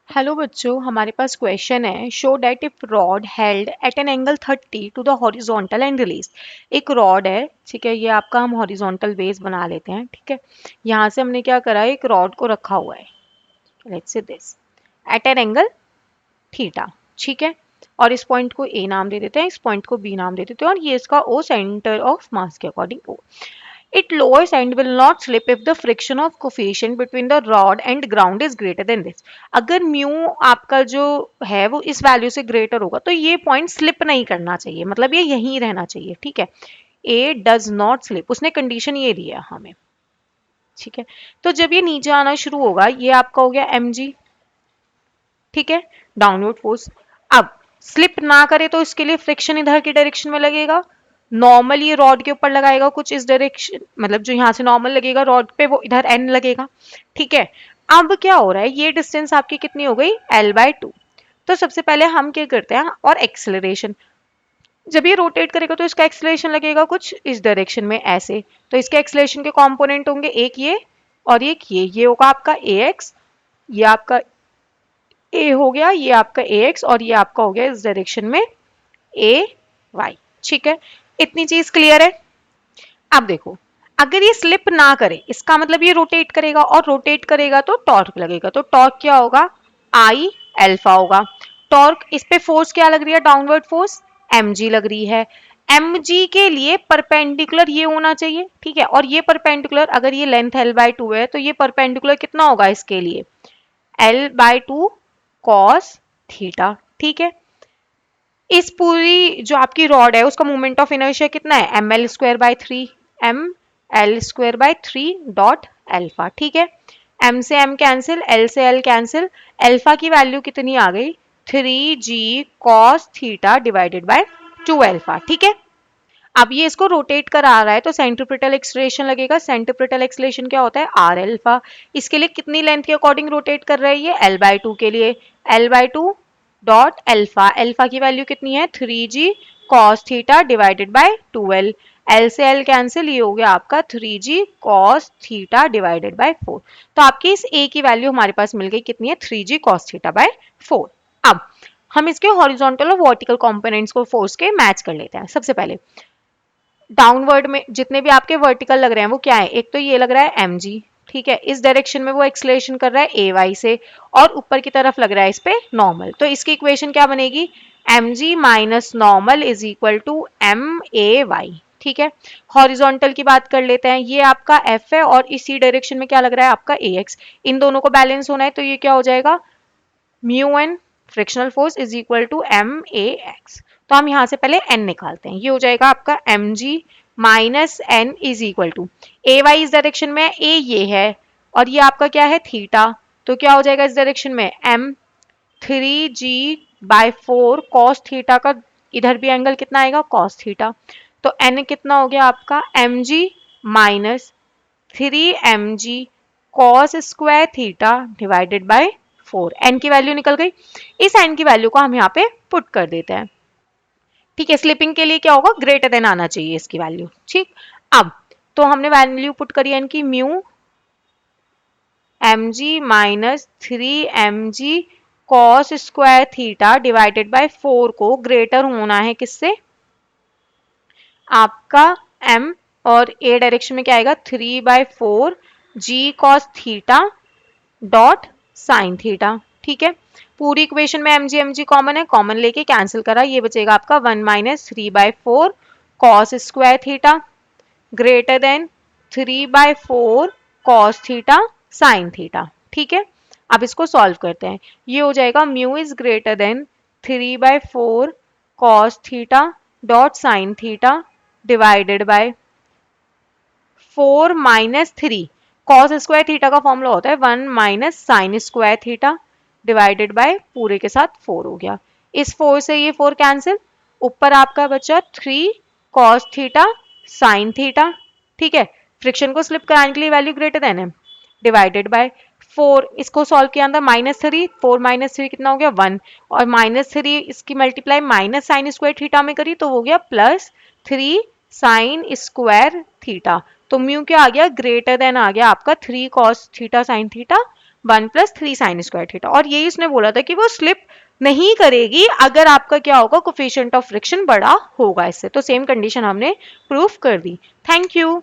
Hello बच्चों, हमारे पास क्वेश्चन है। Show that if rod held at an angle 30 to the horizontal and release. एक रॉड है, ठीक है, ये आपका हम हॉरिजॉन्टल बेस बना लेते हैं, ठीक है। यहाँ से हमने क्या करा है, एक रॉड को रखा हुआ है, let's say this, at an angle theta, ठीक है। और इस पॉइंट को ए नाम दे देते हैं, इस पॉइंट को बी नाम दे देते हैं, और ये इसका ओ सेंटर ऑफ मास के according O. It lowers and will not slip if the friction of coefficient between the rod and ground is greater than this. अगर म्यू आपका जो है वो इस वैल्यू से ग्रेटर होगा तो ये पॉइंट स्लिप नहीं करना चाहिए, मतलब ये यहीं रहना चाहिए, ठीक है। ए डज नॉट स्लिप, उसने कंडीशन ये दी है हमें, ठीक है। तो जब ये नीचे आना शुरू होगा, ये आपका हो गया एम जी, ठीक है, डाउनवर्ड फोर्स। अब स्लिप ना करे तो इसके लिए फ्रिक्शन इधर की डायरेक्शन में लगेगा। नॉर्मल ये रॉड के ऊपर लगाएगा कुछ इस डायरेक्शन, मतलब जो यहाँ से नॉर्मल लगेगा रॉड पे वो इधर एन लगेगा, ठीक है। अब क्या हो रहा है, ये डिस्टेंस आपकी कितनी हो गई, L/2। तो सबसे पहले हम क्या करते हैं, और एक्सेलरेशन, जब ये रोटेट करेगा तो इसका एक्सेलरेशन लगेगा कुछ इस डायरेक्शन में ऐसे। तो इसके एक्सेलरेशन के कंपोनेंट होंगे एक ये और एक ये होगा आपका ax, ये आपका ए हो गया, ये आपका ax, और ये आपका हो गया इस डायरेक्शन में ay, ठीक है। इतनी चीज क्लियर है। अब देखो, अगर ये स्लिप ना करे, इसका मतलब ये रोटेट करेगा, और रोटेट करेगा तो टॉर्क लगेगा। तो टॉर्क क्या होगा, आई अल्फा होगा। टॉर्क, इस पे फोर्स क्या लग रही है, डाउनवर्ड फोर्स mg लग रही है। mg के लिए परपेंडिकुलर ये होना चाहिए, ठीक है। और ये परपेंडिकुलर, अगर ये लेंथ L/2 है तो ये परपेंडिकुलर कितना होगा इसके लिए, L/2 cos थीटा, ठीक है। इस पूरी जो आपकी रॉड है उसका मोमेंट ऑफ इनर्शिया कितना है, ml²/3, ml²/3 डॉट अल्फा, ठीक है। m से m कैंसिल, l से l कैंसिल, अल्फा की वैल्यू कितनी आ गई, 3g cos theta divided bye 2 alpha, ठीक है। अब ये इसको रोटेट करा रहा है तो सेंट्रीपिटल एक्सलेशन लगेगा। सेंट्रीपिटल एक्सलेशन क्या होता है, आर अल्फा। इसके लिए कितनी लेंथ के अकॉर्डिंग रोटेट कर रहा है ये, L/2 के लिए, L/2 डॉट अल्फा, अल्फा की वैल्यू कितनी है, 3g cos theta divided bye 2l, L से L कैंसिल, ये हो गया आपका 3g cos theta divided by 4। तो आपकी इस a की वैल्यू हमारे पास मिल गई, कितनी है, 3g cos थीटा बाय 4। अब हम इसके हॉरिजॉन्टल और वर्टिकल कंपोनेंट्स को फोर्स के मैच कर लेते हैं। सबसे पहले डाउनवर्ड में जितने भी आपके वर्टिकल लग रहे हैं वो क्या है, एक तो ये लग रहा है mg, ठीक है, इस डायरेक्शन में वो एक्सलेशन कर रहा है ay से, और ऊपर की तरफ लग रहा है इस पे नॉर्मल। तो इसकी इक्वेशन क्या बनेगी, mg minus normal is equal to may, ठीक है। हॉरिजॉन्टल की बात कर लेते हैं, ये आपका f है और इसी डायरेक्शन में क्या लग रहा है आपका ax। इन दोनों को बैलेंस होना है तो ये क्या हो जाएगा, mu N frictional force is equal to m a x. तो हम यहां से पहले एन निकालते हैं, ये हो जाएगा आपका m g minus N is equal to, a y इस डायरेक्शन में, ए ये है और ये आपका क्या है थीटा। तो क्या हो जाएगा इस डायरेक्शन में, एम 3g/4 कॉस थीटा का, इधर भी एंगल कितना आएगा, कॉस थीटा। तो एन कितना हो गया आपका, m g minus 3mg cos square theta divided by 4। N की वैल्यू निकल गई। इस एन की वैल्यू को हम यहाँ पे पुट कर देते हैं, ठीक है। स्लिपिंग के लिए क्या होगा, ग्रेटर देन आना चाहिए इसकी वैल्यू, ठीक। अब तो हमने वैल्यू पुट करी एन की, mu m g minus 3mg cos square theta divided by 4 को ग्रेटर होना है किससे, आपका m, और a डायरेक्शन में क्या आएगा, 3/4 g cos theta dot sine theta, ठीक है। पूरी इक्वेशन में mg कॉमन है, कॉमन लेके कैंसिल करा, ये बचेगा आपका 1 minus 3/4 cos square theta greater than 3/4 cos theta sine theta, ठीक है। अब इसको सॉल्व करते हैं, ये हो जाएगा mu is greater than 3/4 cos theta dot sine theta divided by 4 minus 3, cos square theta का फॉर्मूला होता है 1 minus sine square theta divided bye पूरे के साथ 4 हो गया। इस 4 से ये 4 कैंसिल, ऊपर आपका बचा 3 कॉस थीटा साइन थीटा, ठीक है। फ्रिक्शन को स्लिप कराने के लिए वैल्यू ग्रेटर देन है, डिवाइडेड बाय 4। इसको सॉल्व किया अंदर -3, 4 माइनस 3 कितना हो गया 1, और -3 इसकी multiply minus sine square theta में करी तो हो गया +3 साइन स्क्वायर थीटा। तो म्यू क्या आ गया, ग्रेटर देन आ गया आपका 3 cos theta sine theta 1+3 sin² theta. और यही इसने बोला था कि वो स्लिप नहीं करेगी अगर आपका क्या होगा, कोफिशिएंट ऑफ फ्रिक्शन बड़ा होगा इससे। तो सेम कंडीशन हमने प्रूफ कर दी। Thank you.